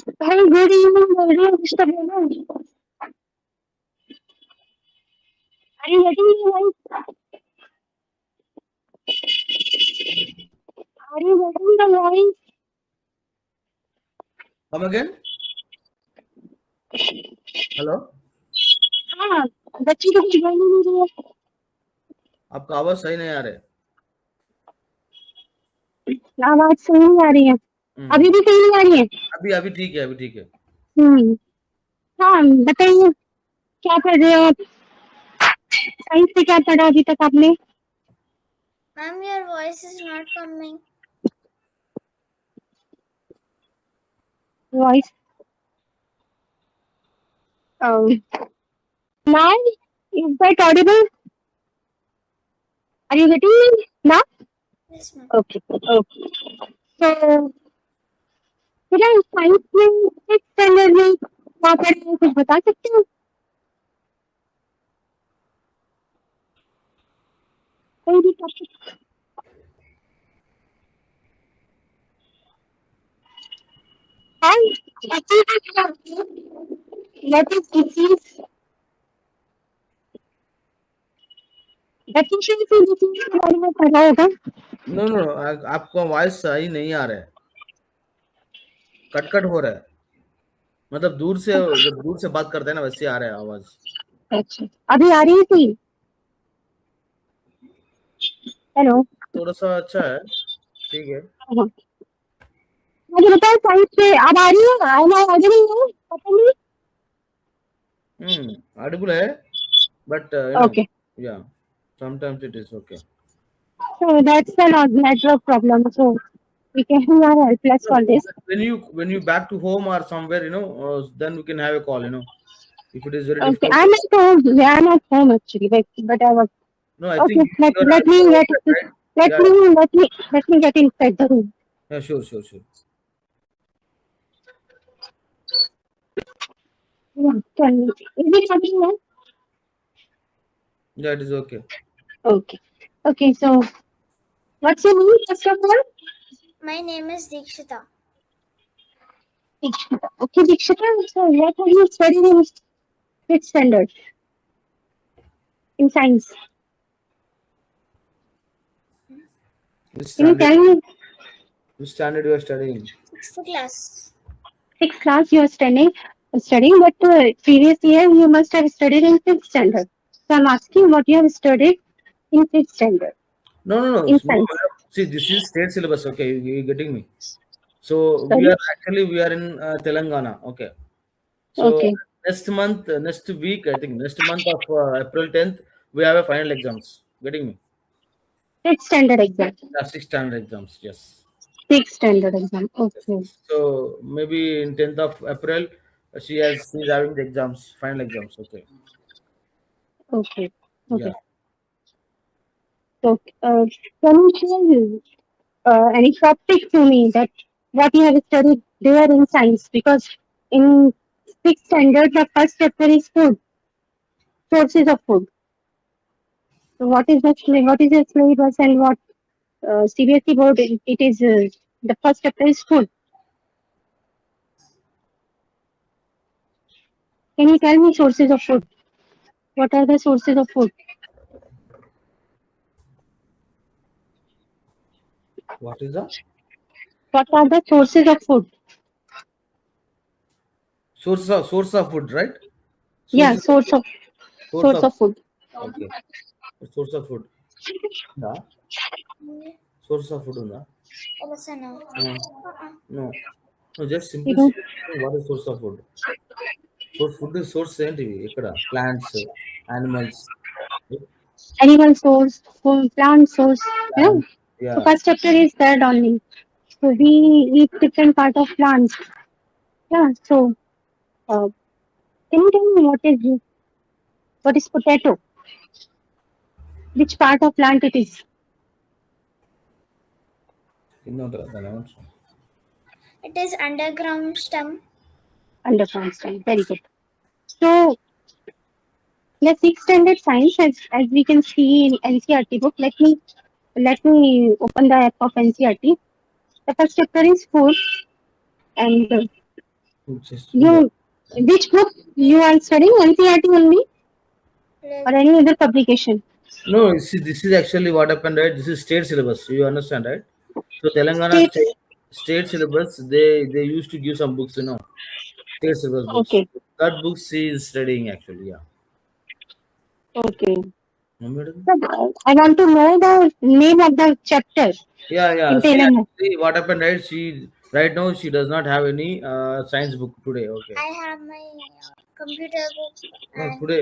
Very good evening, very Mr. Bhavan. Are you getting me right? Are you getting the voice? Come again? Hello हाँ, बच्ची तो कुछ बोल नहीं रही है। आपका आवाज सही नहीं आ रहा है। आवाज सही नहीं आ रही है। अभी भी सही नहीं आ रही है। अभी अभी ठीक है, अभी ठीक है। हाँ, बताइए क्या कर रहे हो आप? साइंस से क्या पढ़ा अभी तक आपने? Ma'am, your voice is not coming. Voice. Now, is that audible? Are you getting me now? Yes, ma'am. Okay. So, मुझे साइंस में सिक्स स्टैंडर्ड में क्या पढ़े हैं कुछ बता सकते हो? कोई भी topic. What is disease? Deficiency disease के बारे में पढ़ा होगा? नो नो, आपका वॉइस सही नहीं आ रहा है, कट हो रहा है। मतलब दूर से बात करते हैं ना, वैसे आ रहा है आवाज। अच्छा, अभी आ रही है सही? हेलो, थोड़ा सा अच्छा है, ठीक है। मुझे बताओ साइंस पे अब आ रही है? ऑडिबल है? पता नहीं। ऑडिबल है, but Okay. yeah, sometimes it is okay. So that's a network problem. So we can help us for this. When you back to home or somewhere, then we can have a call. If it is very Okay, difficult. I'm at home. Yeah, I'm at home actually, but I was. No, I Okay, think let you're me get right? let me get inside the room. Yeah, sure. Yeah, tell me. Is it happening now? Yeah, it is okay. Okay. So what's your name first of all? My name is Dikshita. Dikshita. Okay, Dikshita. So what have you studied in which standard? In science. Can you tell me? Which standard you are studying? 6th class. 6th class you are studying, but previous year you must have studied in 5th standard. So I'm asking what you have studied in 5th standard. No. In science. See, this is state syllabus. Okay, you getting me? So Sorry? we are in Telangana. Okay. So Okay. next week, I think next month of April 10th, we have a final exams. Getting me? 5th standard exam. Yeah, 6th standard exams. Yes. 6th standard exam. Okay. So maybe in 10th of April, she's having the exams, final exams. Okay. Okay. Yeah. So can you share any topic to me that what you have studied there in science? Because in 6th standard the first chapter is food, sources of food. So what is the syllabus and what CBSE board it is the first chapter is food. Can you tell me sources of food? What are the sources of food? What is that? What are the sources of food? Source of food, right? Yeah, source of food. Okay. Source of food. Yeah. Source of food, no? No. No, just simply say what is source of food. Food is source ఏంటివి ఇక్కడ plants, animals. Animal source, food, plant source. Yeah. Yeah. So first chapter is that only. So we eat different part of plants. Yeah. So can you tell me what is potato? Which part of plant it is? It is underground stem. Underground stem. Very good. So the 6th standard science, as we can see in NCRT book, let me open the app of NCRT. The first chapter is food, and Just hold on. You, which book you are studying? NCERT only or Like, any other publication? No, see, this is actually what happened, right? This is state syllabus. You understand, right? So Telangana State. state syllabus, they used to give some books, state syllabus books. Okay. That books she is studying actually, yeah. Okay. No, madam? So, I want to know the name of the chapter Yeah, yeah. in She Telangana. actually what happened, right? She right now she does not have any science book today. Okay. I have my computer book No, and today